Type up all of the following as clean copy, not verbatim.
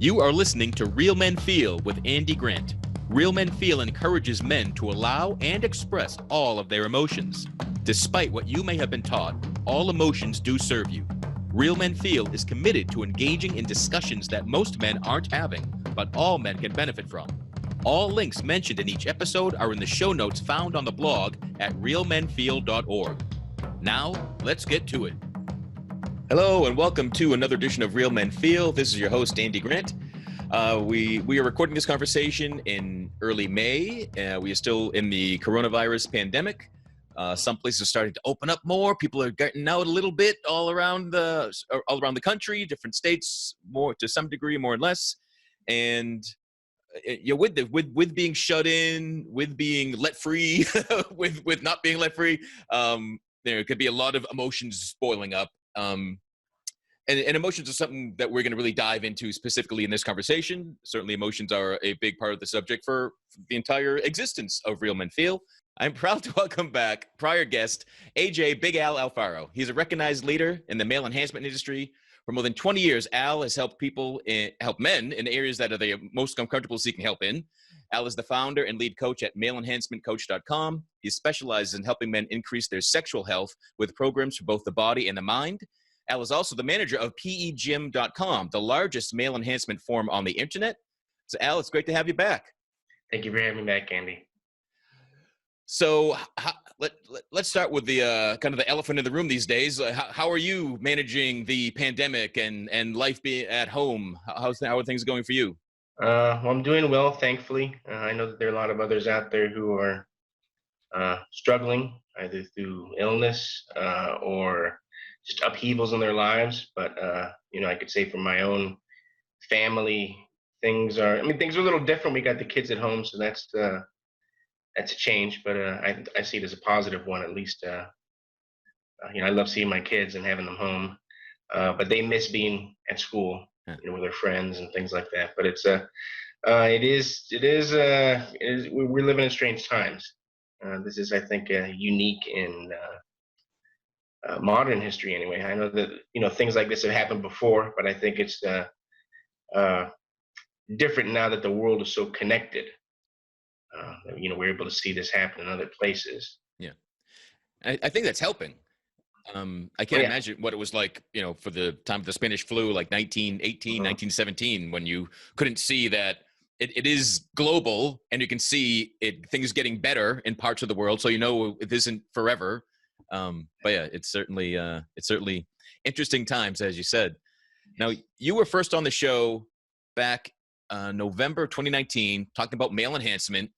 You are listening to Real Men Feel with Andy Grant. Real Men Feel encourages men to allow and express all of their emotions. Despite what you may have been taught, all emotions do serve you. Real Men Feel is committed to engaging in discussions that most men aren't having, but all men can benefit from. All links mentioned in each episode are in the show notes found on the blog at realmenfeel.org. Now, let's get to it. Hello and welcome to another edition of Real Men Feel. This is your host, Andy Grant. We are recording this conversation in early May. We are still in the coronavirus pandemic. Some places are starting to open up more. People are getting out a little bit all around the country, different states, more to some degree, more and less. And with being shut in, with being let free, with not being let free, there could be a lot of emotions boiling up. And emotions are something that we're going to really dive into specifically in this conversation. Certainly emotions are a big part of the subject for the entire existence of Real Men Feel. I'm proud to welcome back prior guest, AJ Big Al Alfaro. He's a recognized leader in the male enhancement industry. For more than 20 years, Al has helped men in areas that are they most uncomfortable seeking help in. Al is the founder and lead coach at maleenhancementcoach.com. He specializes in helping men increase their sexual health with programs for both the body and the mind. Al is also the manager of pegym.com, the largest male enhancement forum on the internet. So Al, it's great to have you back. Thank you for having me back, Andy. So let's start with the kind of the elephant in the room these days. How are you managing the pandemic and life being at home? How are things going for you? Well, I'm doing well, thankfully. I know that there are a lot of others out there who are struggling either through illness or just upheavals in their lives. But I could say from my own family, things are a little different. We got the kids at home, so that's a change. But I see it as a positive one, at least. I love seeing my kids and having them home, but they miss being at school, with their friends and things like that. But we're living in strange times. This is, I think, unique in modern history. Anyway, I know that things like this have happened before, but I think it's different now that the world is so connected. We're able to see this happen in other places. Yeah, I think that's helping. I can't imagine what it was like, for the time of the Spanish flu, like 1918, 1917, when you couldn't see that it is global and you can see things getting better in parts of the world. So, it isn't forever. But yeah, it's certainly interesting times, as you said. Now, you were first on the show back November 2019, talking about male enhancement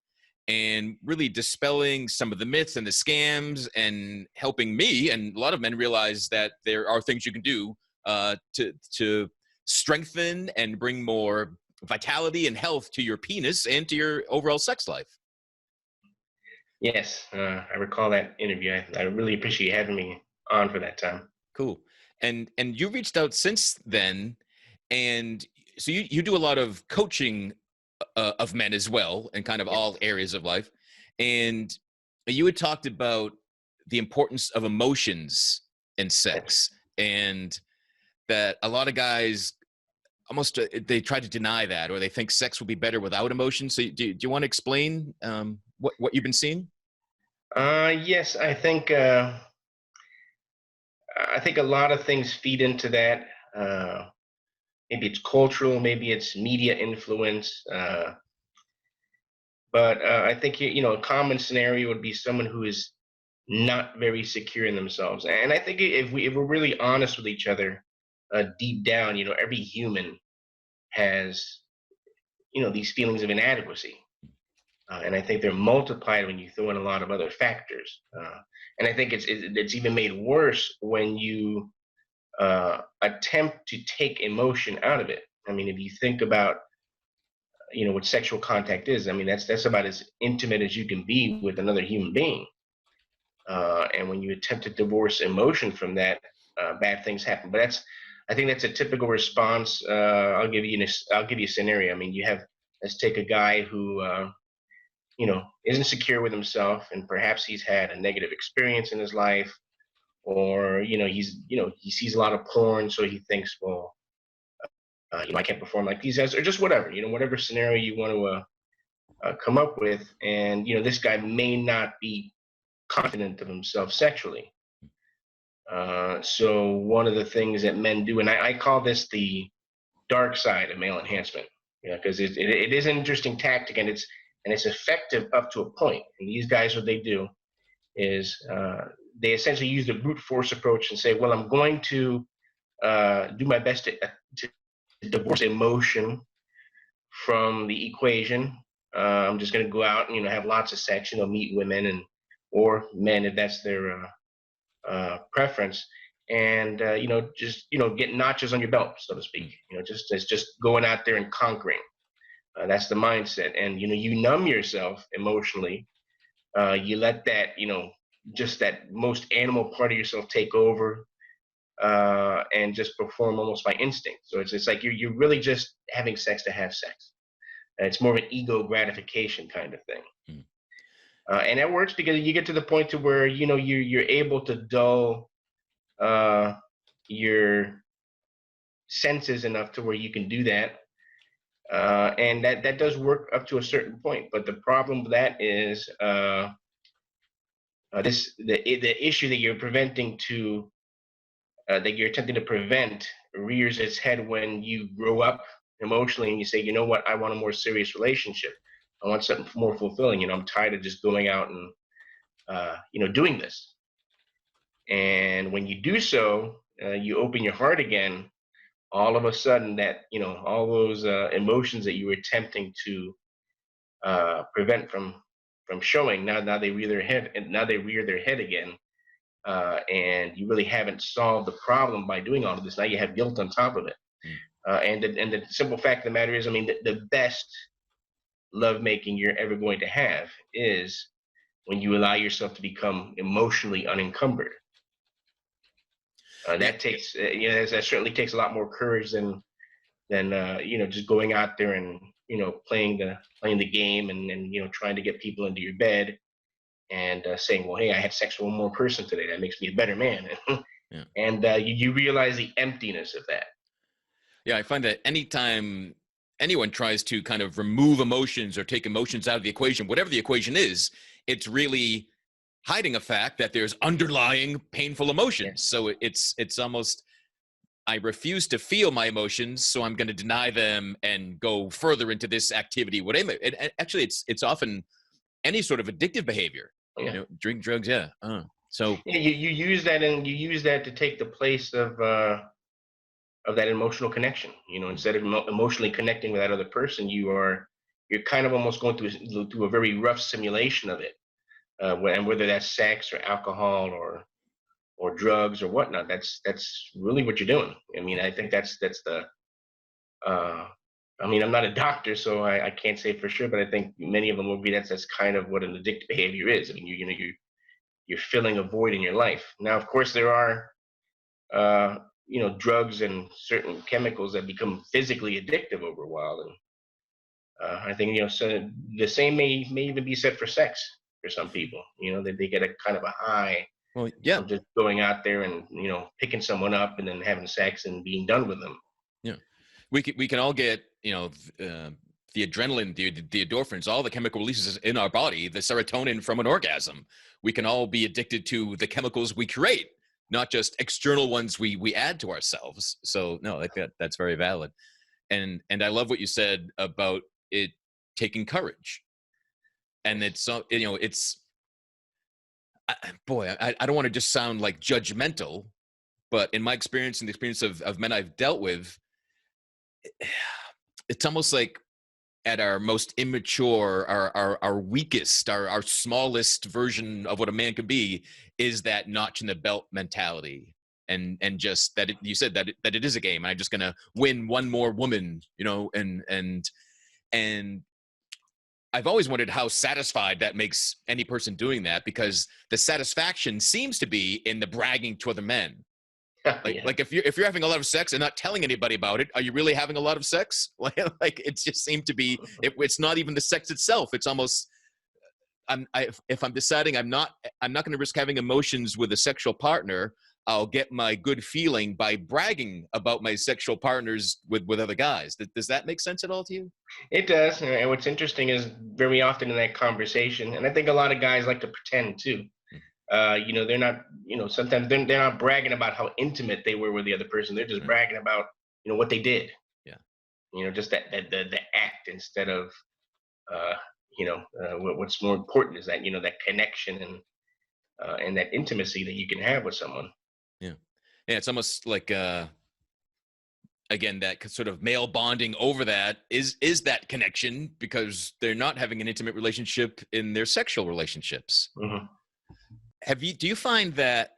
and really dispelling some of the myths and the scams and helping me and a lot of men realize that there are things you can do to strengthen and bring more vitality and health to your penis and to your overall sex life. Yes, I recall that interview. I really appreciate having me on for that time. Cool. And you reached out since then, and so you do a lot of coaching of men as well, in kind of all areas of life. And you had talked about the importance of emotions in sex, and that a lot of guys almost they try to deny that, or they think sex will be better without emotions. So do you want to explain what you've been seeing? Yes, I think a lot of things feed into that. Maybe it's cultural, maybe it's media influence. But I think a common scenario would be someone who is not very secure in themselves. And I think if we're really honest with each other, deep down, every human has these feelings of inadequacy. And I think they're multiplied when you throw in a lot of other factors. And I think it's even made worse when you attempt to take emotion out of it. I mean, if you think about, what sexual contact is, that's about as intimate as you can be with another human being. And when you attempt to divorce emotion from that, bad things happen. But I think that's a typical response. I'll give you a scenario. Let's take a guy who, isn't secure with himself, and perhaps he's had a negative experience in his life, or he sees a lot of porn, so he thinks, well, I can't perform like these guys, or just whatever, whatever scenario you want to come up with. And this guy may not be confident of himself sexually. So one of the things that men do, and I call this the dark side of male enhancement, because it is an interesting tactic, and it's effective up to a point. And these guys, what they do is they essentially use the brute force approach and say, well, I'm going to do my best to divorce emotion from the equation. I'm just going to go out and have lots of sex, meet women or men if that's their preference, and just get notches on your belt, so to speak. It's just going out there and conquering. That's the mindset, and you numb yourself emotionally. You let that just that most animal part of yourself take over, and just perform almost by instinct. So it's like you're really just having sex to have sex. It's more of an ego gratification kind of thing. And that works because you get to the point to where you're able to dull your senses enough to where you can do that, and that does work up to a certain point. But the problem with that is the issue that you're preventing to that you're attempting to prevent rears its head when you grow up emotionally and you say, what, I want a more serious relationship. I want something more fulfilling. I'm tired of just going out and doing this. And when you do so, you open your heart again. All of a sudden, that all those emotions that you were attempting to prevent from showing, now they rear their head, and now they rear their head again. And you really haven't solved the problem by doing all of this. Now you have guilt on top of it. And the simple fact of the matter is, the best lovemaking you're ever going to have is when you allow yourself to become emotionally unencumbered. That takes, that certainly takes a lot more courage than just going out there and playing the game and trying to get people into your bed and saying, well, hey, I had sex with one more person today. That makes me a better man. Yeah. And you realize the emptiness of that. Yeah, I find that anytime anyone tries to kind of remove emotions or take emotions out of the equation, whatever the equation is, it's really hiding a fact that there's underlying painful emotions. So it's almost, I refuse to feel my emotions, so I'm going to deny them and go further into this activity. Actually, it's often any sort of addictive behavior. Drink drugs. So you use that, and you use that to take the place of that emotional connection. Instead of emotionally connecting with that other person, you're kind of almost going through a very rough simulation of it, and whether that's sex or alcohol or drugs or whatnot. That's really what you're doing. I think that's the I'm not a doctor, so I can't say for sure, but I think many of them will be that's kind of what an addictive behavior is. You're filling a void in your life. Now, of course, there are drugs and certain chemicals that become physically addictive over a while, and I think so the same may even be said for sex for some people. They get a kind of a high. Well, yeah, just going out there and picking someone up and then having sex and being done with them. Yeah, we can all get the adrenaline, the endorphins, all the chemical releases in our body, the serotonin from an orgasm. We can all be addicted to the chemicals we create, not just external ones we add to ourselves. So no, that's very valid. And I love what you said about it taking courage. And it's I don't want to just sound like judgmental, but in my experience and the experience of men I've dealt with, it's almost like at our most immature, our weakest, our smallest version of what a man could be is that notch in the belt mentality. And just that you said that it is a game, and I'm just going to win one more woman, and I've always wondered how satisfied that makes any person doing that, because the satisfaction seems to be in the bragging to other men. Like if you're having a lot of sex and not telling anybody about it, are you really having a lot of sex? Like it just seemed to be. It's not even the sex itself. It's almost. If I'm deciding I'm not going to risk having emotions with a sexual partner, I'll get my good feeling by bragging about my sexual partners with other guys. Does that make sense at all to you? It does. And what's interesting is very often in that conversation, and I think a lot of guys like to pretend too. Mm, They're not, sometimes they're not bragging about how intimate they were with the other person. They're just mm, bragging about, what they did. yeah. Just the act instead of, uh, what's more important is that, that connection and that intimacy that you can have with someone. Yeah. Yeah. It's almost like, again, that sort of male bonding over that is that connection, because they're not having an intimate relationship in their sexual relationships. Hmm. Do you find that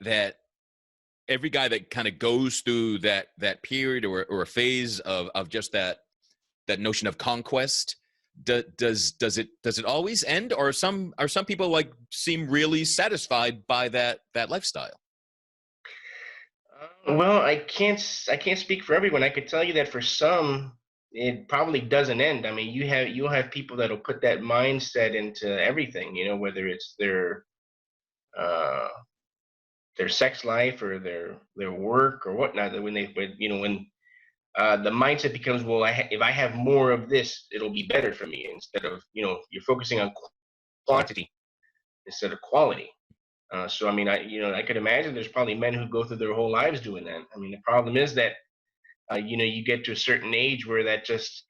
every guy that kind of goes through that period or a phase of just that notion of conquest, does it always end, or are some people like seem really satisfied by that lifestyle? Well, I can't speak for everyone. I could tell you that for some, it probably doesn't end. I mean, you'll have people that'll put that mindset into everything. Whether it's uh, their sex life or their work or whatnot. That when the mindset becomes, well, if I have more of this, it'll be better for me. Instead of, you're focusing on quantity instead of quality. So I mean, I could imagine there's probably men who go through their whole lives doing that. I mean, the problem is that you get to a certain age where that just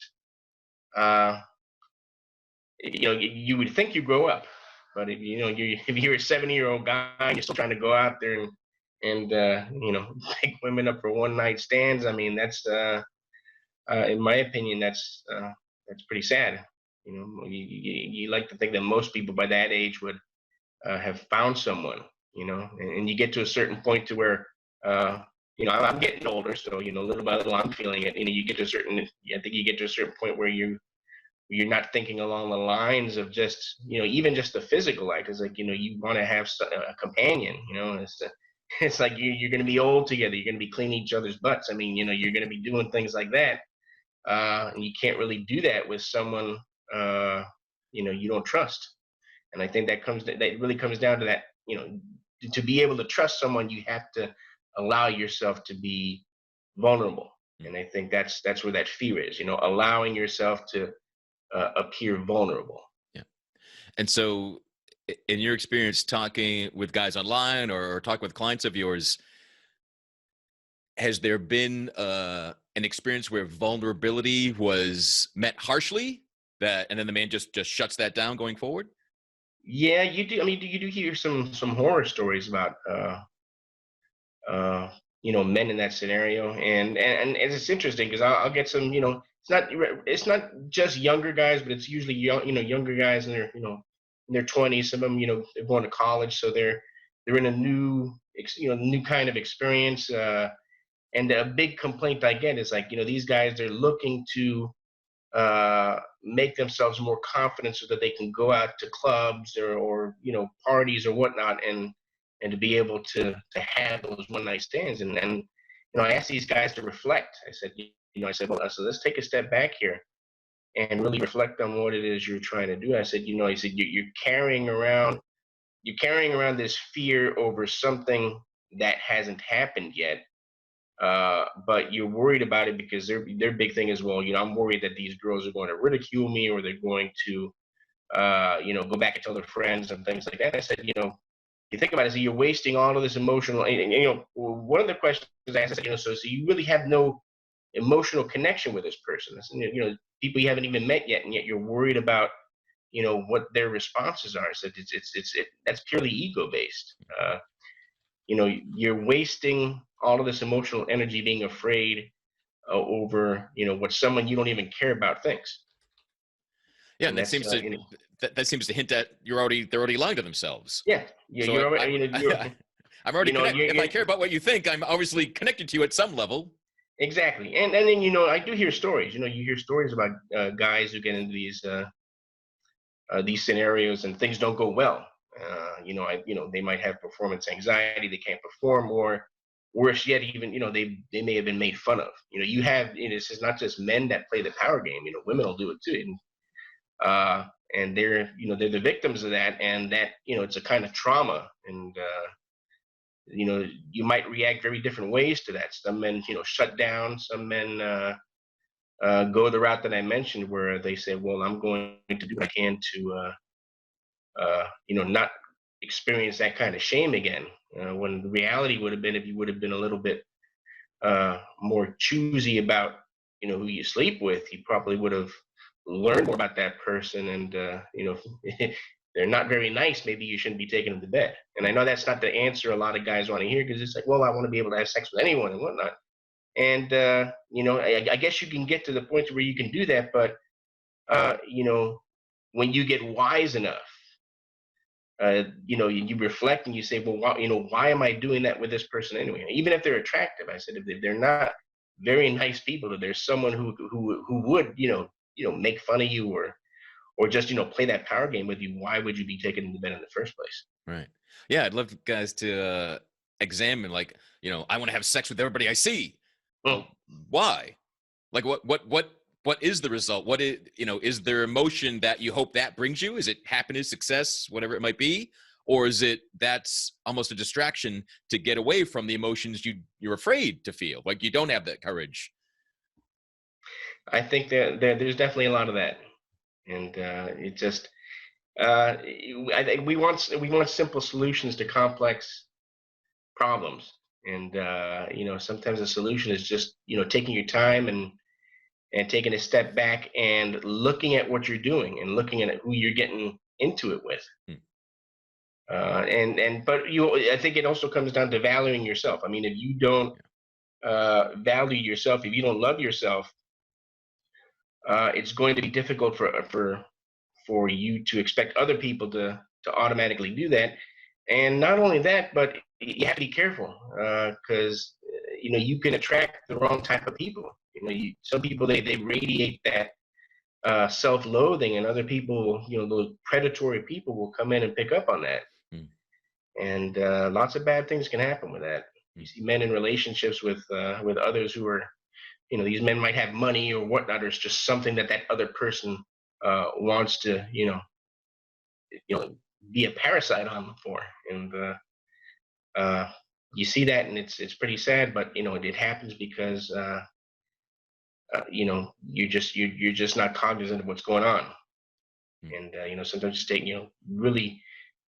uh, you would think you grow up, but if you're a 70-year-old guy, you're still trying to go out there and pick women up for one night stands. I mean, that's in my opinion, that's pretty sad. You like to think that most people by that age would have found someone, and you get to a certain point to where, I'm getting older, so, little by little, I'm feeling it. You get to a certain, I think you get to a certain point where you're not thinking along the lines of just, even just the physical act. It's like, you want to have a companion, it's like you're going to be old together. You're going to be cleaning each other's butts. I mean, you're going to be doing things like that. And you can't really do that with someone, you don't trust. And I think that really comes down to that. To be able to trust someone, you have to allow yourself to be vulnerable. Mm, And I think that's where that fear is. Allowing yourself to appear vulnerable. yeah. And so, in your experience talking with guys online or talking with clients of yours, has there been an experience where vulnerability was met harshly, and then the man just shuts that down going forward? Yeah, you do. I mean, you do hear some horror stories about men in that scenario, and it's interesting because I'll get some. It's not just younger guys, but it's usually younger guys in their 20s. Some of them, they're going to college, so they're in a new kind of experience. And a big complaint I get is like, these guys, they're looking to make themselves more confident so that they can go out to clubs or parties or whatnot, and to be able to have those one night stands. And I asked these guys to reflect. I said, well, so let's take a step back here and really reflect on what it is you're trying to do. I said you're carrying around this fear over something that hasn't happened yet, but you're worried about it because their big thing is, well, I'm worried that these girls are going to ridicule me, or they're going to go back and tell their friends and things like that. I said, you think about it, so you're wasting all of this emotional, one of the questions I asked, I said, so you really have no emotional connection with this person. I said, people you haven't even met yet, and yet you're worried about what their responses are. I said, that's purely ego based. You're wasting all of this emotional energy being afraid over what someone you don't even care about thinks. Yeah, and And that that's seems to that seems to hint that they're already lying to themselves. yeah, So you're already, I'm already connected. If I you're care about what you think, I'm obviously connected to you at some level. exactly. And then I do hear stories. You hear stories about guys who get into these scenarios and things don't go well. They might have performance anxiety, they can't perform, or worse yet, even they may have been made fun of. This is not just men that play the power game. Women will do it too, and they're the victims of that, and that it's a kind of trauma, and you might react very different ways to that. Some men, shut down. Some men go the route that I mentioned, where they say, "Well, I'm going to do what I can to, not experience that kind of shame again." When the reality would have been, if you would have been a little bit more choosy about, who you sleep with, you probably would have learned more about that person. And if they're not very nice, maybe you shouldn't be taking them to bed. And I know that's not the answer a lot of guys want to hear, because it's like, well, I want to be able to have sex with anyone and whatnot. And I guess you can get to the point where you can do that, but when you get wise enough, you reflect and you say, well, why am I doing that with this person anyway? Even if they're attractive, I said, if they're not very nice people, if there's someone who would, make fun of you, or just, play that power game with you, why would you be taken into bed in the first place? Right. Yeah, I'd love guys to examine, like, I want to have sex with everybody I see. Mm. Well, why? Like, what is the result? What is there emotion that you hope that brings you? Is it happiness, success, whatever it might be? Or is it that's almost a distraction to get away from the emotions you're afraid to feel? Like, you don't have that courage. I think that there's definitely a lot of that, and it just uh, I think we want simple solutions to complex problems. And sometimes the solution is just, taking your time, and taking a step back and looking at what you're doing and looking at who you're getting into it with. Hmm. But I think it also comes down to valuing yourself. I mean, if you don't value yourself, if you don't love yourself, it's going to be difficult for you to expect other people to automatically do that. And not only that, but you have to be careful, because you can attract the wrong type of people. Some people, they radiate that self-loathing, and other people, those predatory people, will come in and pick up on that. Hmm. And lots of bad things can happen with that. Hmm. You see men in relationships with others who are, these men might have money or whatnot, or it's just something that that other person wants to, you know be a parasite on them for. And uh, you see that, and it's pretty sad, but it happens because you're just not cognizant of what's going on. Hmm. And sometimes just really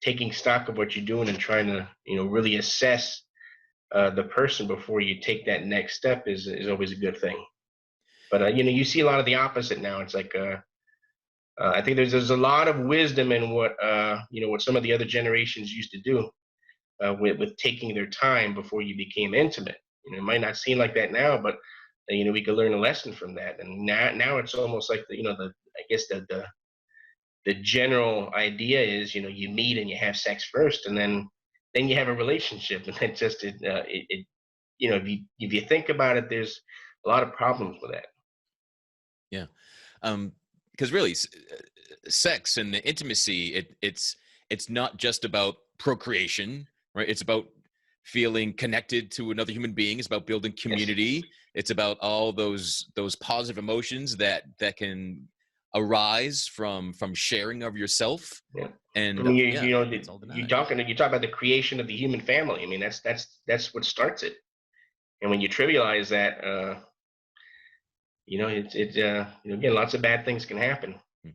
taking stock of what you're doing, and trying to really assess the person before you take that next step is always a good thing. But you see a lot of the opposite now. It's like, I think there's a lot of wisdom in what some of the other generations used to do, with taking their time before you became intimate. It might not seem like that now, but we could learn a lesson from that. And now it's almost like the I guess the general idea is, you meet and you have sex first, and then you have a relationship. And it just if you think about it, there's a lot of problems with that. Yeah. Because really, sex and the intimacy, it's not just about procreation, right? It's about feeling connected to another human being. It's about building Yes. community. It's about all those positive emotions that can arise from sharing of yourself. Yeah. And From you, yeah, it's all denied. you talk about the creation of the human family. I mean, that's what starts it. And when you trivialize that, again, lots of bad things can happen. Hmm.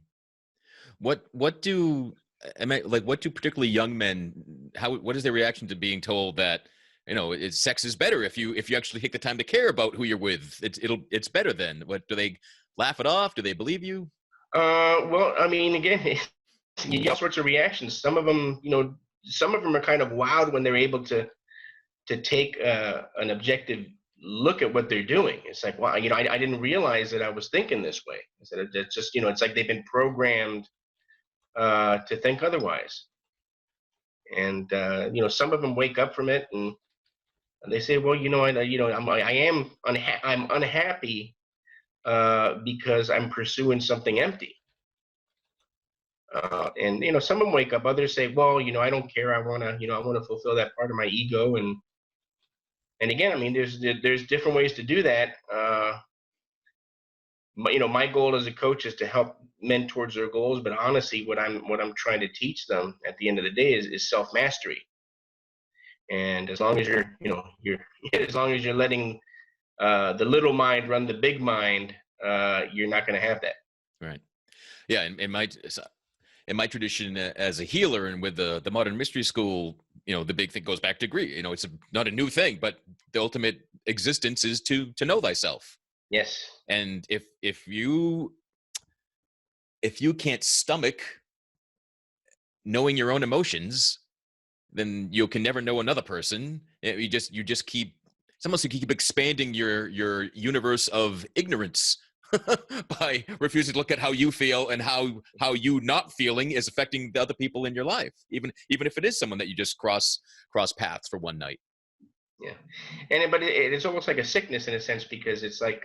What do I mean, like, what do particularly young men, what is their reaction to being told that sex is better if you actually take the time to care about who you're with? It's better then. What do they laugh it off? Do they believe you? Well, I mean, again, you get all sorts of reactions. Some of them are kind of wild when they're able to take an objective look at what they're doing. It's like, wow, I didn't realize that I was thinking this way. I said, it's just, it's like they've been programmed to think otherwise. And some of them wake up from it, and they say, well, I'm unhappy because I'm pursuing something empty. And some of them wake up. Others say, well, I don't care. I want to fulfill that part of my ego. And again, I mean, there's different ways to do that. But my goal as a coach is to help men towards their goals. But honestly, what I'm trying to teach them at the end of the day is self mastery. And as long as you're as long as you're letting the little mind run the big mind, you're not going to have that. Right. Yeah. In my tradition as a healer and with the modern mystery school, the big thing goes back to greed. It's not a new thing, but the ultimate existence is to know thyself. Yes. And if you can't stomach knowing your own emotions, then you can never know another person. You just keep, it's almost like you keep expanding your universe of ignorance by refusing to look at how you feel and how you not feeling is affecting the other people in your life, even if it is someone that you just cross paths for one night. Yeah. But it's almost like a sickness in a sense, because it's like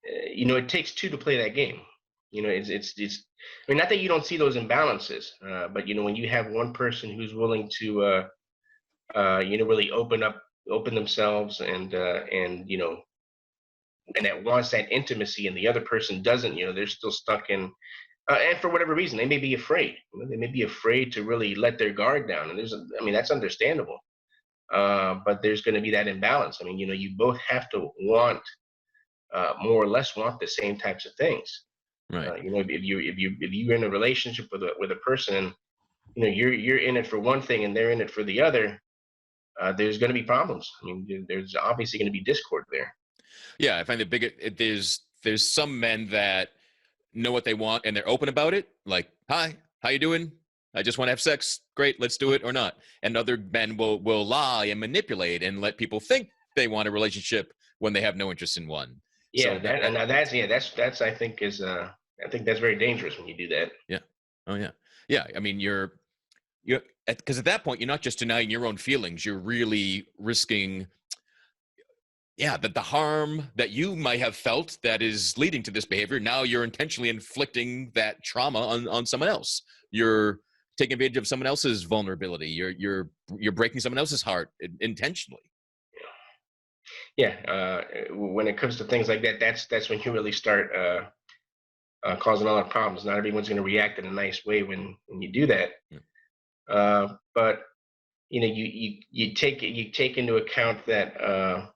it takes two to play that game. It's I mean, not that you don't see those imbalances, but when you have one person who's willing to really open themselves, and and that wants that intimacy, and the other person doesn't, they're still stuck in, and for whatever reason they may be afraid. They may be afraid to really let their guard down, and I mean, that's understandable. But there's going to be that imbalance. I mean, you both have to want, more or less want the same types of things. Right. If you're in a relationship with a person, and you're in it for one thing and they're in it for the other, there's going to be problems. I mean, there's obviously going to be discord there. Yeah, I find the bigger there's some men that know what they want and they're open about it. Like, hi, how you doing? I just want to have sex. Great, let's do it or not. And other men will lie and manipulate and let people think they want a relationship when they have no interest in one. Yeah, that's I think that's very dangerous when you do that. Yeah. Oh yeah. Yeah. I mean, you're because at that point you're not just denying your own feelings. You're really risking, that the harm that you might have felt that is leading to this behavior. Now you're intentionally inflicting that trauma on someone else. You're taking advantage of someone else's vulnerability. You're breaking someone else's heart intentionally. Yeah, when it comes to things like that, that's when you really start causing a lot of problems. Not everyone's going to react in a nice way when you do that. But you take into account that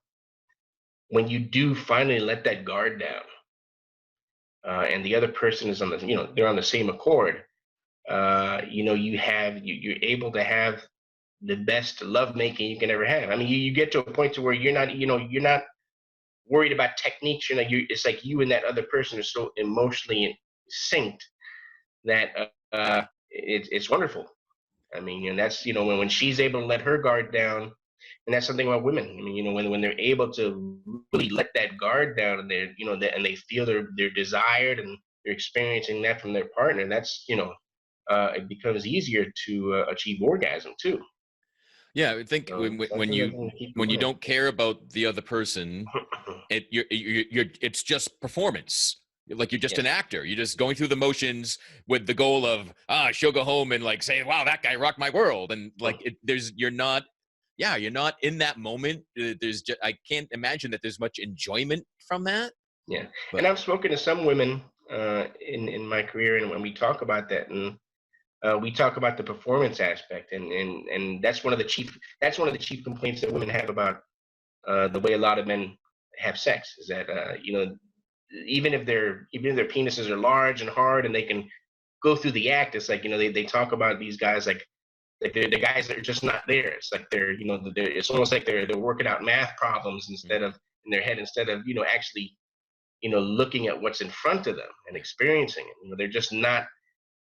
when you do finally let that guard down, and the other person is on they're on the same accord, you're able to have the best lovemaking you can ever have. I mean, you get to a point to where you're not worried about techniques. It's like you and that other person are so emotionally synced that it's wonderful. I mean, and that's when she's able to let her guard down, and that's something about women. I mean, when they're able to really let that guard down, and and they feel they're desired, and they're experiencing that from their partner, that's it becomes easier to achieve orgasm too. Yeah, I think when you don't care about the other person, it's just performance. Like you're just an actor. You're just going through the motions with the goal of she'll go home and like say, "Wow, that guy rocked my world." And like you're not in that moment. I can't imagine that there's much enjoyment from that. Yeah, and I've spoken to some women in my career, and when we talk about that, and we talk about the performance aspect, and that's one of the chief complaints that women have about the way a lot of men have sex, is that even if their penises are large and hard and they can go through the act, it's like they talk about these guys like they're the guys that are just not there. It's like it's almost like they're working out math problems instead of in their head, instead of actually looking at what's in front of them and experiencing it. They're just not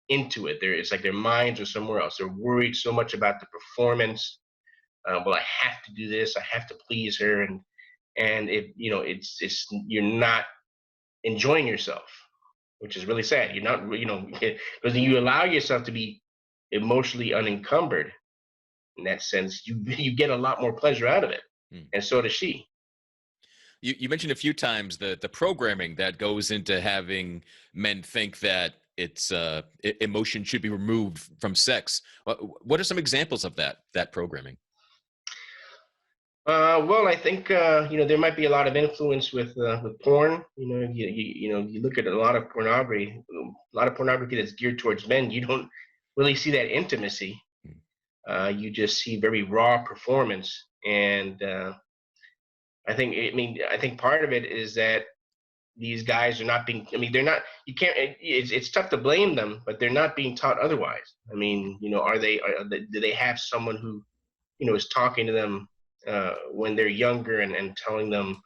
into it. It's like their minds are somewhere else. They're worried so much about the performance. Well, I have to do this. I have to please her, and it's you're not enjoying yourself, which is really sad. You're not, because you allow yourself to be emotionally unencumbered. In that sense, you get a lot more pleasure out of it, and so does she. You mentioned a few times the programming that goes into having men think that it's emotion should be removed from sex. What are some examples of that programming? Well, I think there might be a lot of influence with porn. You look at a lot of pornography that's geared towards men. You don't really see that intimacy. You just see very raw performance, and I think part of it is that these guys are not being. I mean, they're not. You can't. It's tough to blame them, but they're not being taught otherwise. I mean, do they have someone who is talking to them when they're younger, and telling them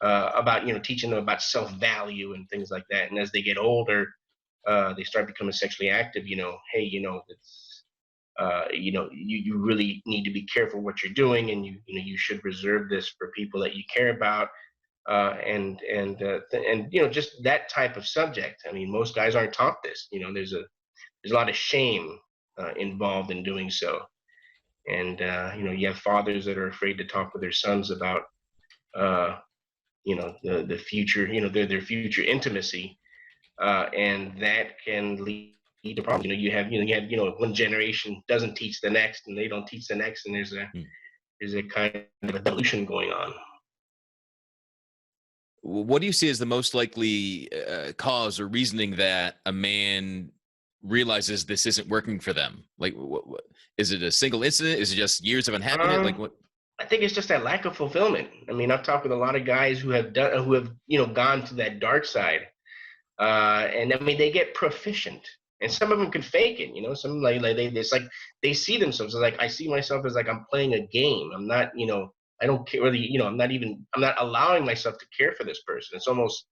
about teaching them about self value and things like that. And as they get older, they start becoming sexually active. Hey, it's you really need to be careful what you're doing, and you should reserve this for people that you care about. And just that type of subject. I mean, most guys aren't taught this. There's a lot of shame involved in doing so. And you have fathers that are afraid to talk with their sons about uh, the future, their future intimacy, and that can lead to problems. One generation doesn't teach the next, and they don't teach the next, and there's a kind of evolution going on. What do you see as the most likely cause or reasoning that a man realizes this isn't working for them? Like, is it a single incident? Is it just years of unhappiness? Like what? I think it's just that lack of fulfillment. I mean, I've talked with a lot of guys who have gone to that dark side, and I mean, they get proficient, and some of them can fake it. Some it's like they see themselves as like, I see myself as like I'm playing a game. I'm not, I don't care really, I'm not allowing myself to care for this person. It's almost,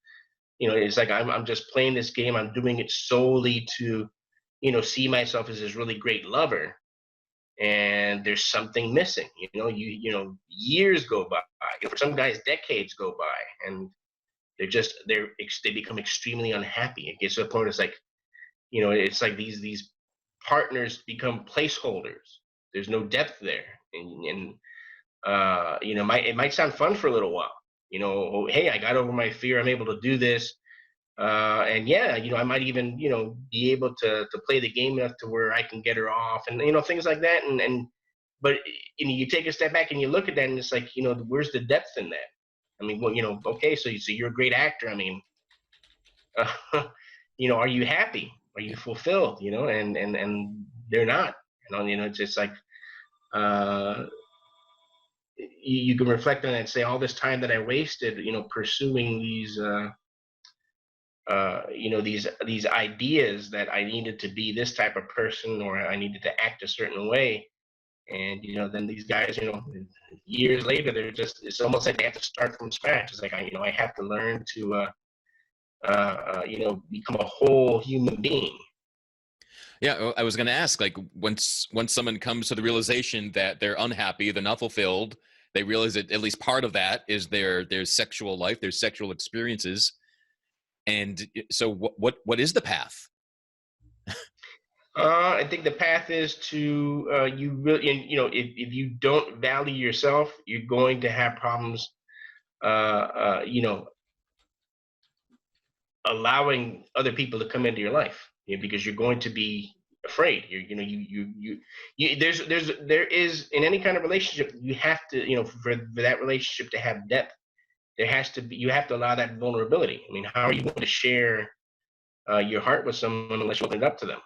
it's like I'm just playing this game. I'm doing it solely to, see myself as this really great lover. And there's something missing. Years go by. For some guys, decades go by, and they become extremely unhappy. It gets to a point. It's like, it's like these partners become placeholders. There's no depth there, and it might sound fun for a little while. Oh, hey, I got over my fear. I'm able to do this. And yeah, I might even, be able to play the game enough to where I can get her off, and things like that. But you take a step back and you look at that, and it's like, where's the depth in that? I mean, well, okay, so you're a great actor. I mean, are you happy? Are you fulfilled? And they're not. It's just like you can reflect on that and say, all this time that I wasted, pursuing these ideas that I needed to be this type of person, or I needed to act a certain way. And then these guys, years later, it's almost like they have to start from scratch. It's like I have to learn to become a whole human being. Yeah, I was going to ask, like, once someone comes to the realization that they're unhappy, they're not fulfilled, they realize that at least part of that is their sexual life, their sexual experiences. And so what is the path? I think the path is to you really, if you don't value yourself, you're going to have problems, allowing other people to come into your life, because you're going to be afraid. There is, in any kind of relationship, you have to, for that relationship to have depth, there has to be, you have to allow that vulnerability. I mean, how are you going to share your heart with someone unless you open it up to them?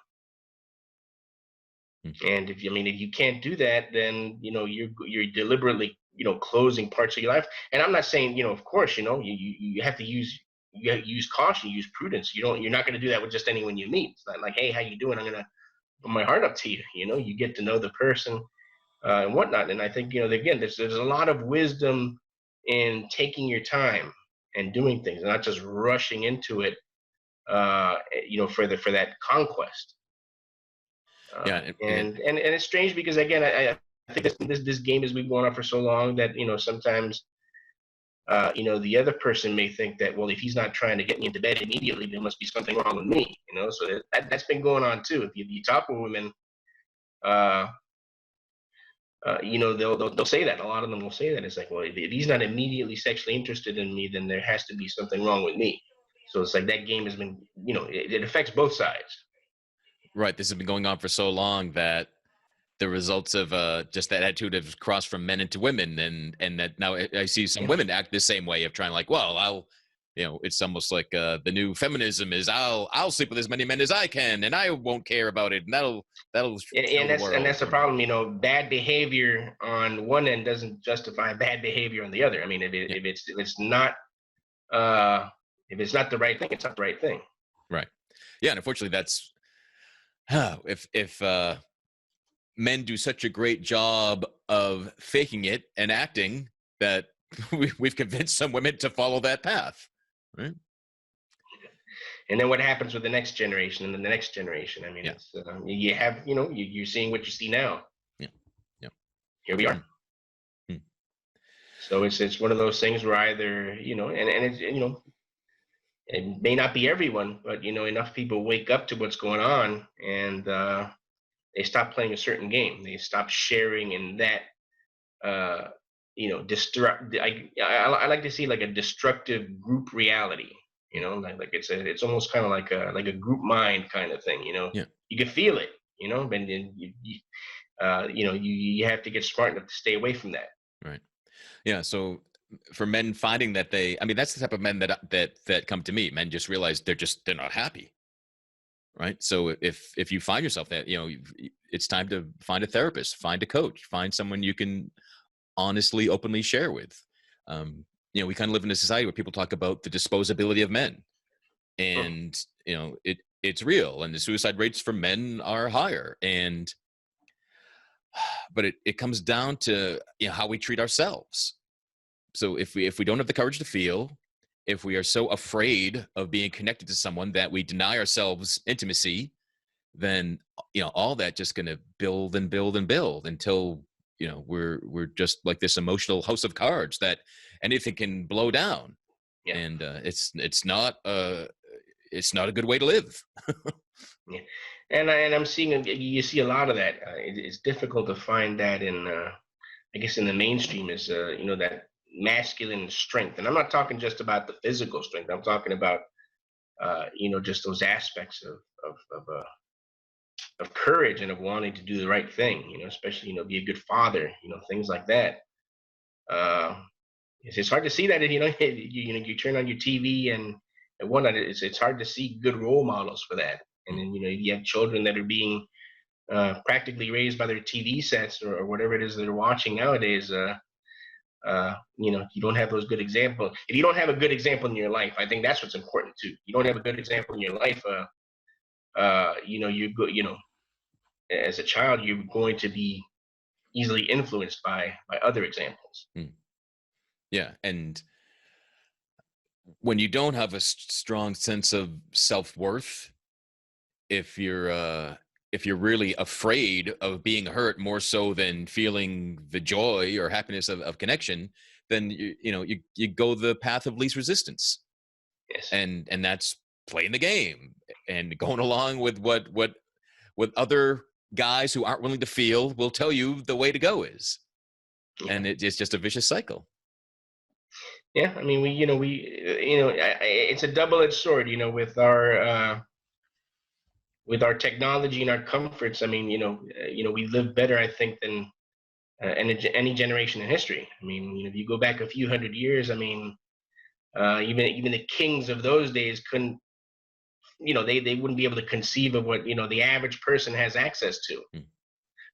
And if you can't do that, then you're deliberately closing parts of your life. And I'm not saying, of course, you have to use caution, use prudence. You're not going to do that with just anyone you meet. It's not like, hey, how you doing? I'm going to put my heart up to you. You get to know the person and whatnot. And I think again, there's a lot of wisdom in taking your time and doing things, and not just rushing into it. For that conquest. Yeah, and it's strange because, again, I think this game has been going on for so long that sometimes the other person may think that, well, if he's not trying to get me into bed immediately, there must be something wrong with me. So that's been going on too. If you talk with women, they'll say that. A lot of them will say that. It's like, well, if he's not immediately sexually interested in me, then there has to be something wrong with me. So it's like that game has been, it affects both sides. Right. This has been going on for so long that the results of just that attitude have crossed from men into women, and that now I see some women act the same way of trying, like, well, it's almost like the new feminism is I'll sleep with as many men as I can, and I won't care about it, and that'll show And the that's world. the problem. Bad behavior on one end doesn't justify bad behavior on the other. I mean, Yeah. if it's not the right thing, it's not the right thing. Right. Yeah, and unfortunately, that's if men do such a great job of faking it and acting that we've convinced some women to follow that path, right? And then what happens with the next generation and then the next generation? I mean, Yeah. it's you have you're seeing what you see now. Yeah. Yeah. Here we are. Hmm. So it's one of those things where either and it's it may not be everyone, but enough people wake up to what's going on, and they stop playing a certain game. They stop sharing in that destruct. I like to see like a destructive group reality. Like it's almost kind of like a group mind kind of thing. Yeah. You can feel it. And then you have to get smart enough to stay away from that. Right. Yeah. So for men finding that that's the type of men that come to me. Men just realize they're not happy. Right. So if you find yourself that, it's time to find a therapist, find a coach, find someone you can honestly, openly share with. We kind of live in a society where people talk about the disposability of men, and it's real, and the suicide rates for men are higher, but it comes down to how we treat ourselves. So if we don't have the courage to feel, if we are so afraid of being connected to someone that we deny ourselves intimacy, then all that just going to build and build and build until we're just like this emotional house of cards that anything can blow down. Yeah. And it's not a good way to live. Yeah. And I'm seeing you see a lot of that. It's difficult to find that in I guess in the mainstream is that masculine strength, and I'm not talking just about the physical strength. I'm talking about just those aspects of courage and of wanting to do the right thing. Especially be a good father. Things like that. It's hard to see that. You turn on your TV and whatnot. It's hard to see good role models for that. And then you have children that are being practically raised by their TV sets or whatever it is that they're watching nowadays. You don't have those good examples. If you don't have a good example in your life, I think that's what's important too. You don't have a good example in your life. You go. As a child, you're going to be easily influenced by other examples. Yeah, and when you don't have a strong sense of self-worth, if you're really afraid of being hurt more so than feeling the joy or happiness of connection, then you go the path of least resistance. Yes. And that's playing the game and going along with what other guys who aren't willing to feel will tell you the way to go is. Yeah. And it's just a vicious cycle. Yeah, I mean, it's a double-edged sword, with our technology and our comforts. I mean, we live better, I think, than any generation in history. I mean, if you go back a few hundred years, I mean, even the kings of those days couldn't, they wouldn't be able to conceive of what the average person has access to.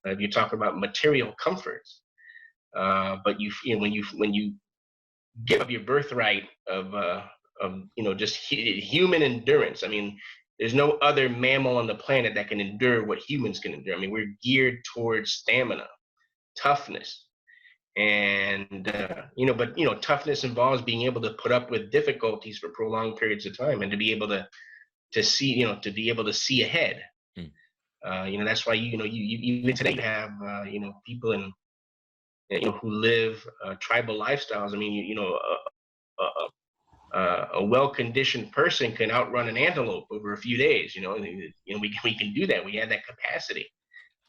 If you talk about material comforts, but when you give up your birthright of just human endurance. I mean, there's no other mammal on the planet that can endure what humans can endure. I mean, we're geared towards stamina, toughness, and toughness involves being able to put up with difficulties for prolonged periods of time and to be able to see ahead. That's why you even today you have people in who live tribal lifestyles. I mean, a well-conditioned person can outrun an antelope over a few days. We can do that. We have that capacity.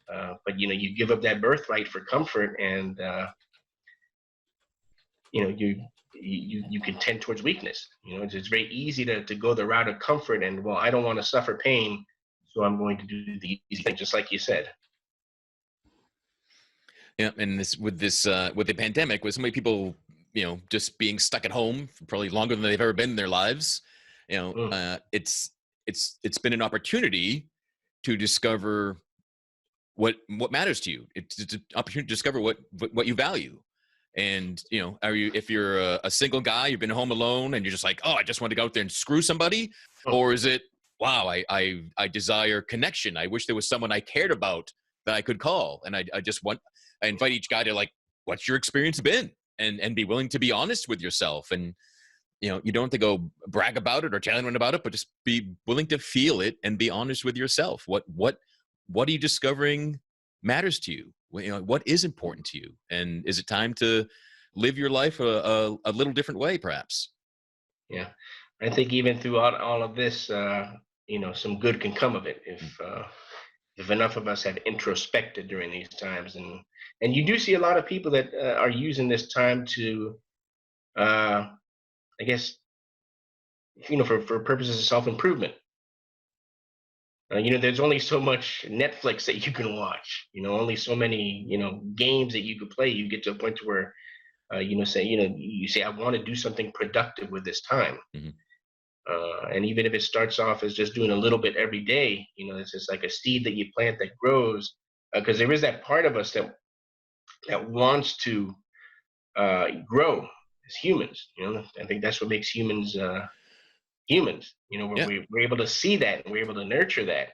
But you give up that birthright for comfort, and you can tend towards weakness. It's very easy to go the route of comfort, and well, I don't want to suffer pain, so I'm going to do the easy thing, just like you said. Yeah, and with the pandemic, with so many people, just being stuck at home for probably longer than they've ever been in their lives. Mm. It's been an opportunity to discover what matters to you. It's an opportunity to discover what you value. And if you're a single guy, you've been home alone, and you're just like, oh, I just want to go out there and screw somebody, Mm. or is it, wow, I desire connection. I wish there was someone I cared about that I could call, and I invite each guy to, like, what's your experience been, and be willing to be honest with yourself. And you don't have to go brag about it or tell anyone about it, but just be willing to feel it and be honest with yourself. What are you discovering matters to you? What is important to you? And is it time to live your life a little different way, perhaps? Yeah, I think even throughout all of this, some good can come of it if enough of us have introspected during these times, and you do see a lot of people that are using this time to, uh, I guess, for purposes of self improvement. There's only so much Netflix that you can watch. Only so many games that you could play. You get to a point to where you say, I want to do something productive with this time. Mm-hmm. And even if it starts off as just doing a little bit every day, it's just like a seed that you plant that grows. Because there is that part of us that wants to grow as humans. I think that's what makes humans humans. Yeah. We're able to see that, and we're able to nurture that,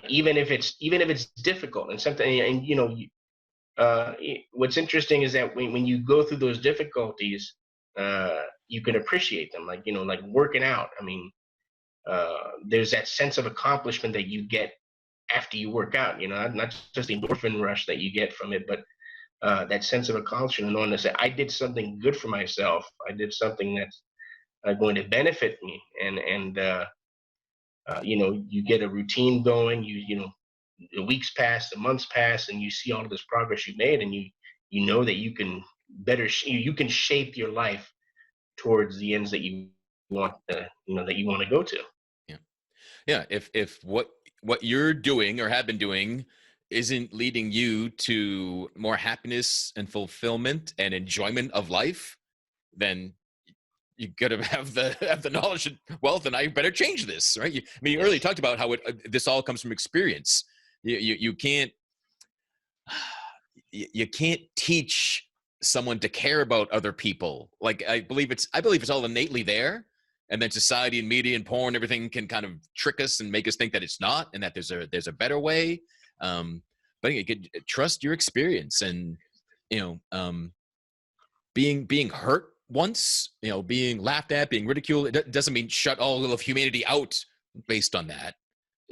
even if it's difficult and something. And what's interesting is that when you go through those difficulties, you can appreciate them. Like working out. I mean, there's that sense of accomplishment that you get after you work out. Not just the endorphin rush that you get from it, but that sense of accomplishment, and knowing to say, I did something good for myself. I did something that's going to benefit me, and you get a routine going. The weeks pass, the months pass, and you see all of this progress you made, and you know that you can you can shape your life towards the ends that you want that you want to go to. Yeah. Yeah. If what you're doing or have been doing isn't leading you to more happiness and fulfillment and enjoyment of life, then you gotta have the knowledge and wealth, and I better change this, right? You earlier Yes. talked about how this all comes from experience. You can't you can't teach someone to care about other people. Like, I believe it's all innately there, and then society and media and porn, everything can kind of trick us and make us think that it's not, and that there's a better way. But you could trust your experience, and you know um, being hurt once, being laughed at, being ridiculed, it doesn't mean shut all of humanity out based on that.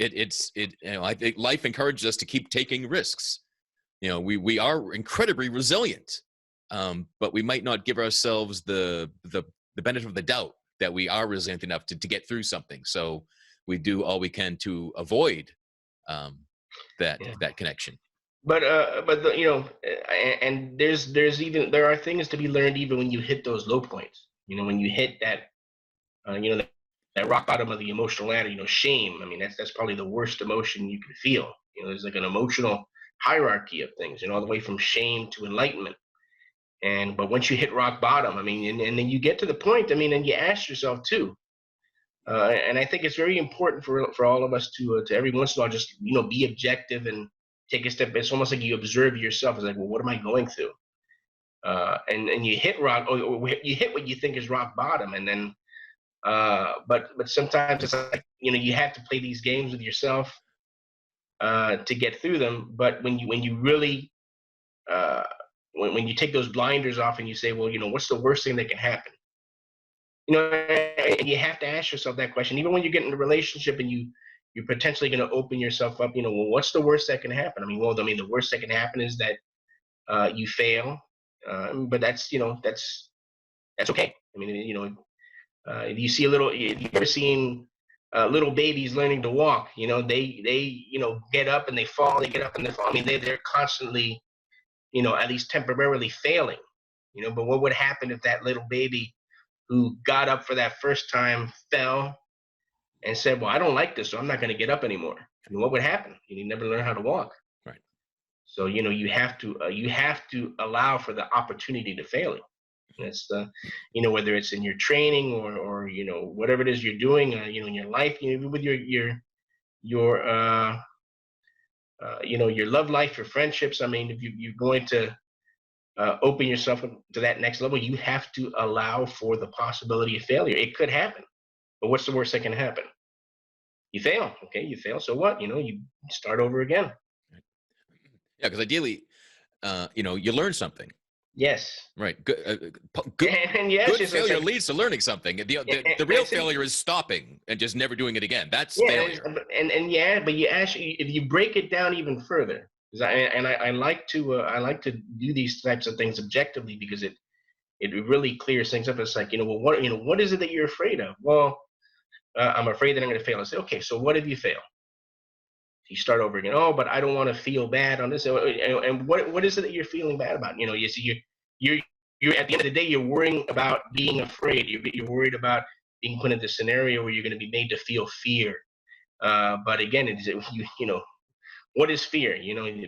I think life encourages us to keep taking risks. We are incredibly resilient, but we might not give ourselves the benefit of the doubt that we are resilient enough to get through something. So we do all we can to avoid that Yeah. connection. But and there are things to be learned even when you hit those low points. When you hit that, that rock bottom of the emotional ladder. Shame. I mean, that's probably the worst emotion you can feel. There's like an emotional hierarchy of things. All the way from shame to enlightenment. But once you hit rock bottom, I mean, and then you get to the point. I mean, and you ask yourself too. And I think it's very important for all of us to every once in a while just be objective and take a step. It's almost like you observe yourself. It's like, well, what am I going through? And you hit rock, or you hit what you think is rock bottom, and then but sometimes it's like you have to play these games with yourself to get through them. But when you really uh, when you take those blinders off and you say, well, what's the worst thing that can happen? And you have to ask yourself that question, even when you get in a relationship and you're potentially going to open yourself up. Well, what's the worst that can happen? The worst that can happen is that you fail, but that's okay. If you see if you've ever seen little babies learning to walk, they get up and they fall, they get up and they fall. I mean, they're constantly, at least temporarily failing. But what would happen if that little baby who got up for that first time fell and said, well, I don't like this, so I'm not going to get up anymore? What would happen? You never learn how to walk. Right. So you have to allow for the opportunity to fail. And it's the, whether it's in your training or whatever it is you're doing, in your life, with your your love life, your friendships. I mean, if you're going to open yourself to that next level, you have to allow for the possibility of failure. It could happen, but what's the worst that can happen? You fail. Okay, you fail. So what? You start over again. Yeah, because ideally, you learn something. Yes. Right. And yes, Good failure leads to learning something. The real failure is stopping and just never doing it again. That's failure. And yeah, but you actually, if you break it down even further, I like to do these types of things objectively, because it really clears things up. It's like, well, what is it that you're afraid of? Well, I'm afraid that I'm going to fail. I say, okay, so what if you fail? You start over again. Oh, but I don't want to feel bad on this. And what is it that you're feeling bad about? You see, you're at the end of the day, you're worrying about being afraid. You're worried about being put in the scenario where you're going to be made to feel fear. But again, what is fear?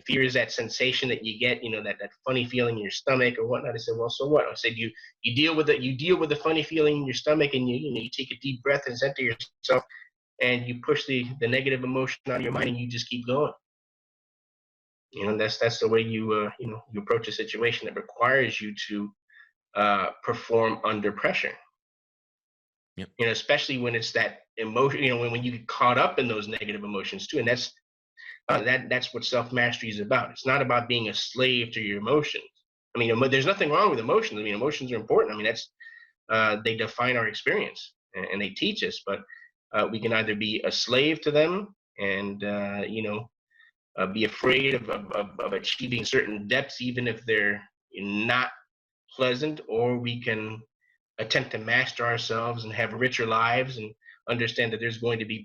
Fear is that sensation that you get, that funny feeling in your stomach or whatnot. I said, well, so what? I said, you deal with it. You deal with the funny feeling in your stomach, and you take a deep breath and center yourself, and you push the negative emotion out of your mind, and you just keep going. That's the way you approach a situation that requires you to perform under pressure. Yep. Especially when it's that emotion. When you get caught up in those negative emotions too, and that's what self-mastery is about. It's not about being a slave to your emotions. I mean, there's nothing wrong with emotions. I mean, emotions are important. I mean, that's they define our experience, and they teach us. But we can either be a slave to them and be afraid of achieving certain depths, even if they're not pleasant, or we can attempt to master ourselves and have richer lives, and understand that there are going to be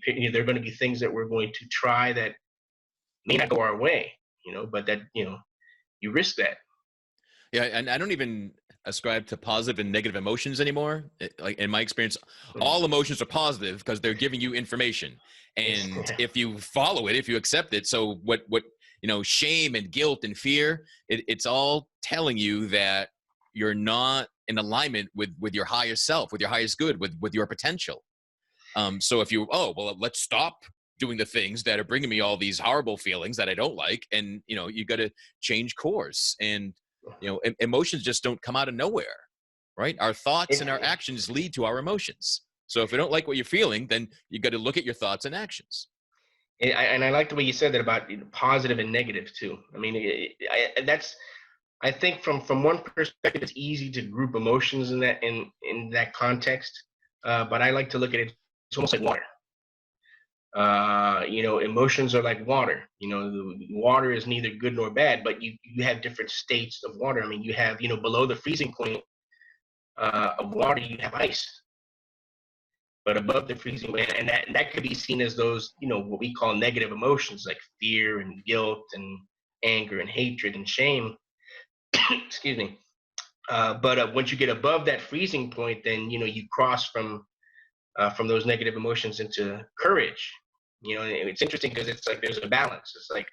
things that we're going to try that may not go our way, but that you risk that. Yeah, and I don't even ascribe to positive and negative emotions anymore. Like in my experience, all emotions are positive because they're giving you information, and if you follow it, if you accept it, so what shame and guilt and fear, it's all telling you that you're not in alignment with your highest self, with your highest good, with your potential. So if let's stop doing the things that are bringing me all these horrible feelings that I don't like, and you got to change course. And emotions just don't come out of nowhere, right? Our thoughts and our actions lead to our emotions. So if you don't like what you're feeling, then you got to look at your thoughts and actions. And I like the way you said that about positive and negative too. I mean, I think from one perspective, it's easy to group emotions in that context. But I like to look at it. It's almost like water. Emotions are like water. The water is neither good nor bad, but you have different states of water. I mean, you have, below the freezing point of water, you have ice. But above the freezing point, and that could be seen as those, what we call negative emotions, like fear and guilt and anger and hatred and shame. Excuse me. But once you get above that freezing point, then you cross from those negative emotions into courage. It's interesting because it's like there's a balance. It's like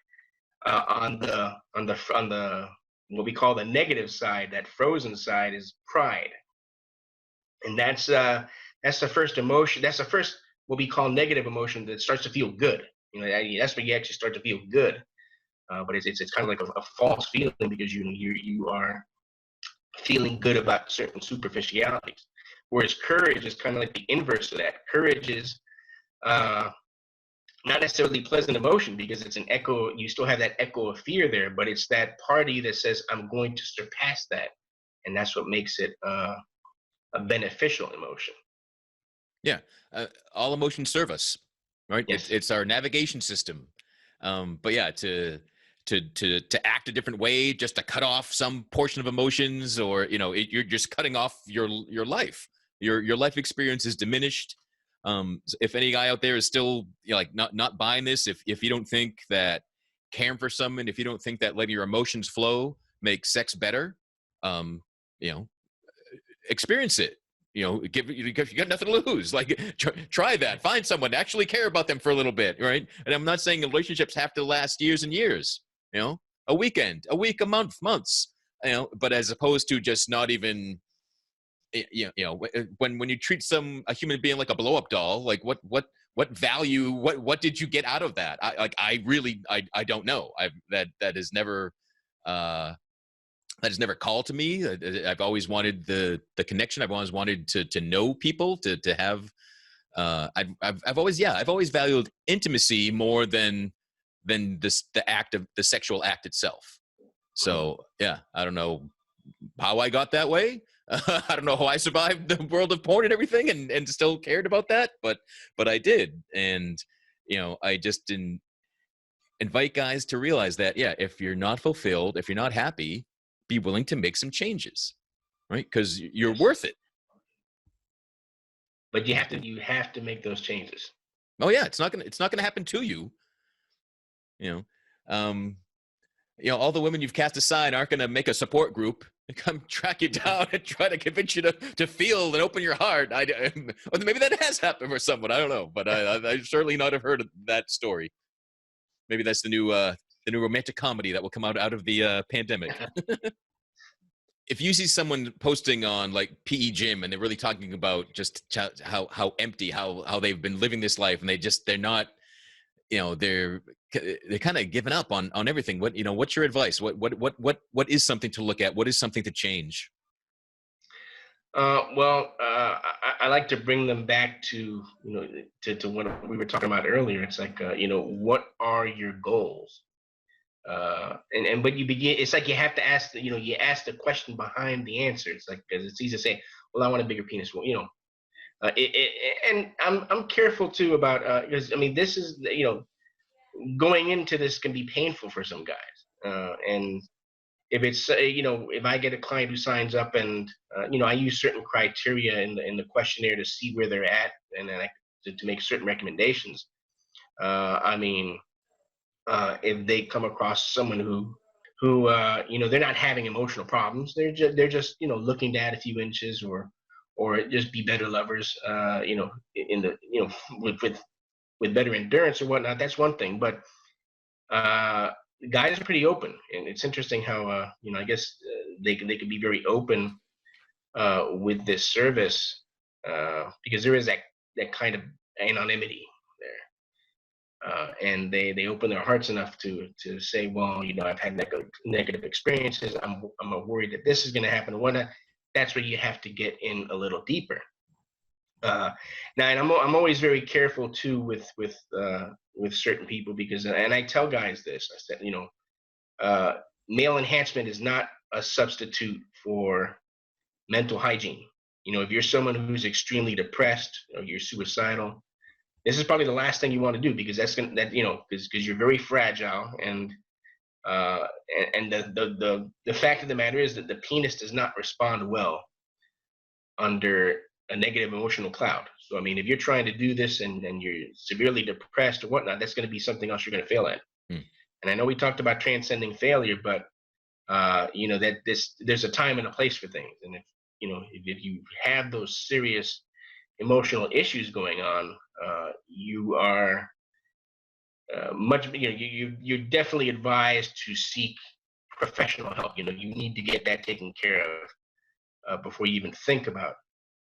on the what we call the negative side, that frozen side, is pride, and that's the first emotion. That's the first what we call negative emotion that starts to feel good. That's when you actually start to feel good. But it's kind of like a false feeling, because you are feeling good about certain superficialities. Whereas courage is kind of like the inverse of that. Courage is not necessarily pleasant emotion, because it's an echo. You still have that echo of fear there, but it's that party that says, I'm going to surpass that. And that's what makes it a beneficial emotion. Yeah. All emotions serve us, right? Yes. It's our navigation system. But yeah, to act a different way, just to cut off some portion of emotions, or you're just cutting off your life. Your life experience is diminished. If any guy out there is still like not buying this, if you don't think that caring for someone, if you don't think that letting your emotions flow makes sex better, experience it. You got nothing to lose. Like, try that. Find someone to actually care about them for a little bit, right? And I'm not saying relationships have to last years and years. A weekend, a week, a month, months. But as opposed to just not even when you treat a human being like a blow up doll, like what value, what did you get out of that? I really don't know. That has never called to me. I've always wanted the connection. I've always wanted to know people, to have. I've always valued intimacy more than the sexual act itself. So yeah, I don't know how I got that way. I don't know how I survived the world of porn and everything, and still cared about that, but I did. And I just invite guys to realize that, yeah, if you're not fulfilled, if you're not happy, be willing to make some changes, right? Because you're worth it. But you have to make those changes. Oh yeah, it's not gonna happen to you. All the women you've cast aside aren't gonna make a support group and come track you down and try to convince you to feel and open your heart. Maybe that has happened for someone. I don't know, but I certainly not have heard of that story. Maybe that's the new romantic comedy that will come out of the pandemic. If you see someone posting on like PE Gym and they're really talking about just how empty, how they've been living this life, and they're not, they're kind of giving up on everything. What's your advice? What is something to look at? What is something to change? I like to bring them back to to what we were talking about earlier. It's like what are your goals? And when you begin, it's like you have to ask you ask the question behind the answer. It's like, because it's easy to say, well, I want a bigger penis. Well, and I'm careful too about because I mean, this is going into this can be painful for some guys. And if it's if I get a client who signs up and I use certain criteria in the questionnaire to see where they're at, and then to make certain recommendations. If they come across someone who they're not having emotional problems, they're just looking to add a few inches or just be better lovers, in the with better endurance or whatnot. That's one thing, but guys are pretty open, and it's interesting how I guess they can be very open with this service, because there is that kind of anonymity there, and they open their hearts enough to say, well, I've had negative experiences. I'm worried that this is going to happen and whatnot. That's where you have to get in a little deeper. Now, and I'm always very careful too with certain people, because, and I tell guys this, I said, male enhancement is not a substitute for mental hygiene. If you're someone who's extremely depressed or you're suicidal, this is probably the last thing you want to do, because because you're very fragile, and the fact of the matter is that the penis does not respond well under a negative emotional cloud. So I mean, if you're trying to do this and you're severely depressed or whatnot, that's going to be something else you're going to fail at. And I know we talked about transcending failure, but that there's a time and a place for things. And if you have those serious emotional issues going on, you are you're definitely advised to seek professional help. You need to get that taken care of before you even think about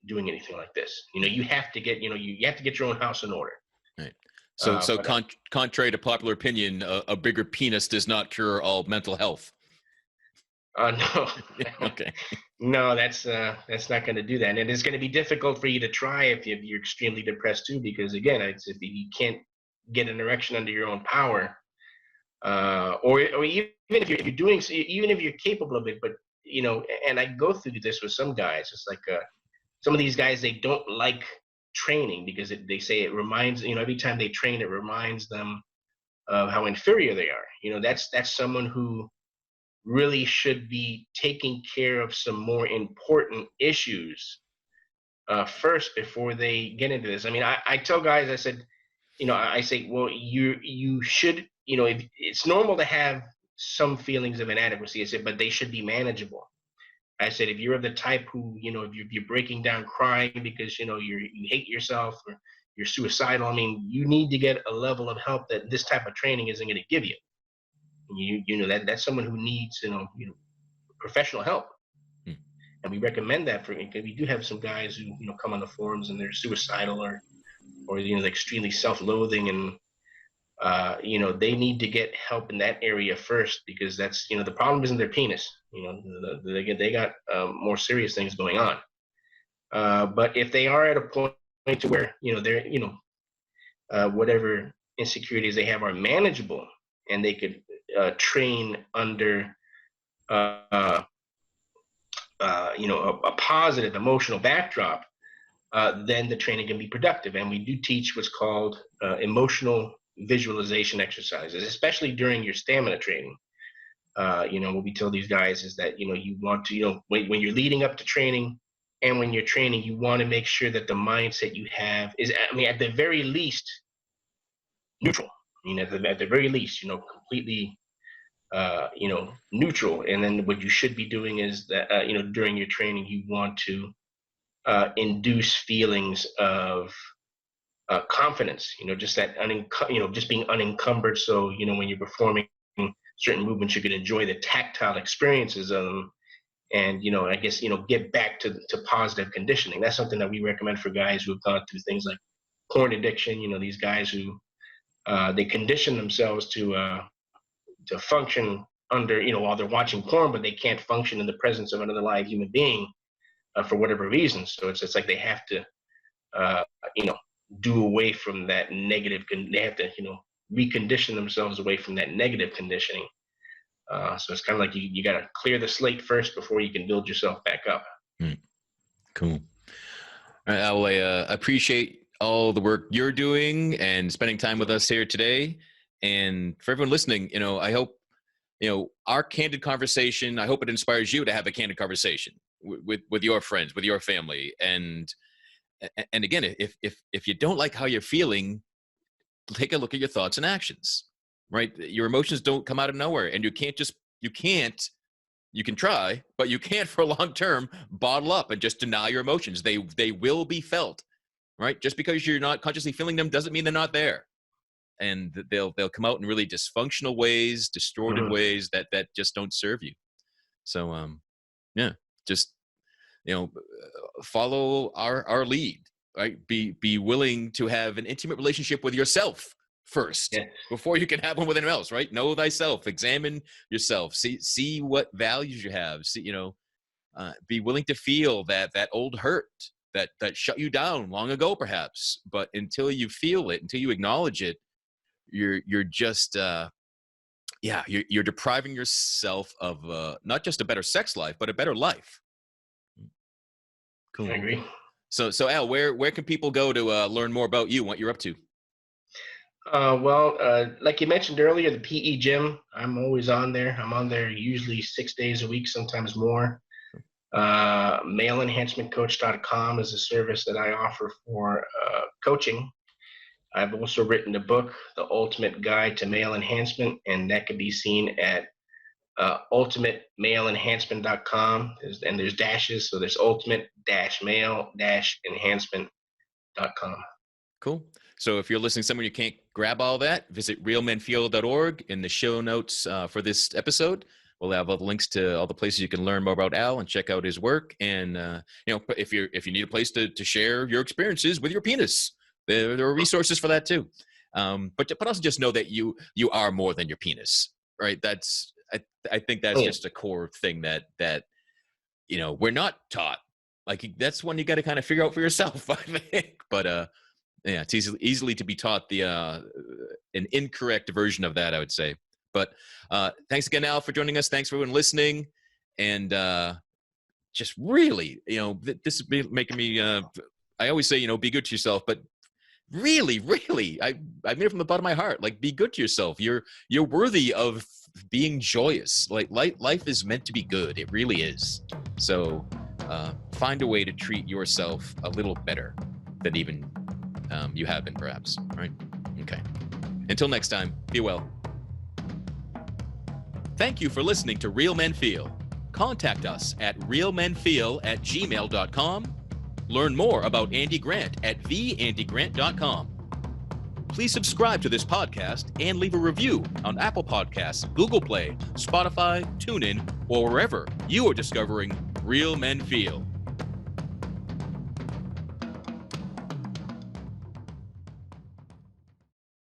doing anything like this. You have to get you have to get your own house in order. Right. So contrary to popular opinion, a bigger penis does not cure all mental health. No. Okay. No, that's not going to do that, and it's going to be difficult for you to try if you're extremely depressed too, because again, if you can't get an erection under your own power, or even if you're doing, even if you're capable of it, but and I go through this with some guys. It's like some of these guys, they don't like training because they say it reminds, every time they train, it reminds them of how inferior they are. That's someone who really should be taking care of some more important issues first before they get into this. I mean, I tell guys, I said, I say, well, you should, it's normal to have some feelings of inadequacy. I said, but they should be manageable. I said, if you're of the type who, if you're breaking down crying because, you hate yourself or you're suicidal, I mean, you need to get a level of help that this type of training isn't going to give you. That's someone who needs, professional help. And we recommend that for, because we do have some guys who, come on the forums and they're suicidal or extremely self-loathing, and they need to get help in that area first, because that's, the problem isn't their penis. They got more serious things going on. But if they are at a point to where, they're, whatever insecurities they have are manageable, and they could train under, a positive emotional backdrop, then the training can be productive. And we do teach what's called emotional visualization exercises, especially during your stamina training. What we tell these guys is that, you want to, when you're leading up to training and when you're training, you want to make sure that the mindset you have is, at the very least, neutral. At the very least, completely, neutral. And then what you should be doing is that, during your training, you want to induce feelings of confidence, just that, just being unencumbered. So, when you're performing certain movements, you can enjoy the tactile experiences of them. And, I guess, get back to positive conditioning. That's something that we recommend for guys who have gone through things like porn addiction. These guys who they condition themselves to function under, while they're watching porn, but they can't function in the presence of another live human being for whatever reason. So it's like they have to, do away from that negative. They have to, recondition themselves away from that negative conditioning. So it's kind of like you got to clear the slate first before you can build yourself back up. Cool. All right, Al, I appreciate all the work you're doing and spending time with us here today. And for everyone listening, I hope, our candid conversation, I hope it inspires you to have a candid conversation with your friends, with your family. And again, if you don't like how you're feeling, take a look at your thoughts and actions, right? Your emotions don't come out of nowhere, and you can try, but you can't for a long term bottle up and just deny your emotions. They will be felt, right? Just because you're not consciously feeling them doesn't mean they're not there. And they'll come out in really dysfunctional ways, distorted ways that just don't serve you. So, just, follow our lead, right? Be willing to have an intimate relationship with yourself first before you can have one with anyone else, right? Know thyself, examine yourself, see what values you have, be willing to feel that old hurt that shut you down long ago, perhaps. But until you feel it, until you acknowledge it, you're just you're depriving yourself of not just a better sex life, but a better life. Cool. I agree. So Al, where can people go to learn more about you, what you're up to? Like you mentioned earlier, the PE gym, I'm always on there. I'm on there usually 6 days a week, sometimes more. Maleenhancementcoach.com is a service that I offer for coaching. I've also written a book, The Ultimate Guide to Male Enhancement, and that can be seen at ultimatemaaleenhancement.com. And there's dashes, so there's ultimate-male-enhancement.com. Cool. So if you're listening to someone you can't grab all that, visit realmenfeel.org. In the show notes for this episode, we'll have all the links to all the places you can learn more about Al and check out his work. And if you need a place to share your experiences with your penis, there are resources for that too. But also just know that you are more than your penis, right? I think that's just a core thing that we're not taught. Like, that's one you got to kind of figure out for yourself, I think. But it's easily to be taught an incorrect version of that, I would say. But thanks again, Al, for joining us. Thanks for everyone listening. And just really, this is making me, I always say, be good to yourself, but really, I mean it from the bottom of my heart. Like, be good to yourself. You're worthy of being joyous. Like, life is meant to be good. It really is. So find a way to treat yourself a little better than even you have been, perhaps. All right? Okay. Until next time, be well. Thank you for listening to Real Men Feel. Contact us at realmenfeel@gmail.com. Learn more about Andy Grant at theandygrant.com. Please subscribe to this podcast and leave a review on Apple Podcasts, Google Play, Spotify, TuneIn, or wherever you are discovering Real Men Feel.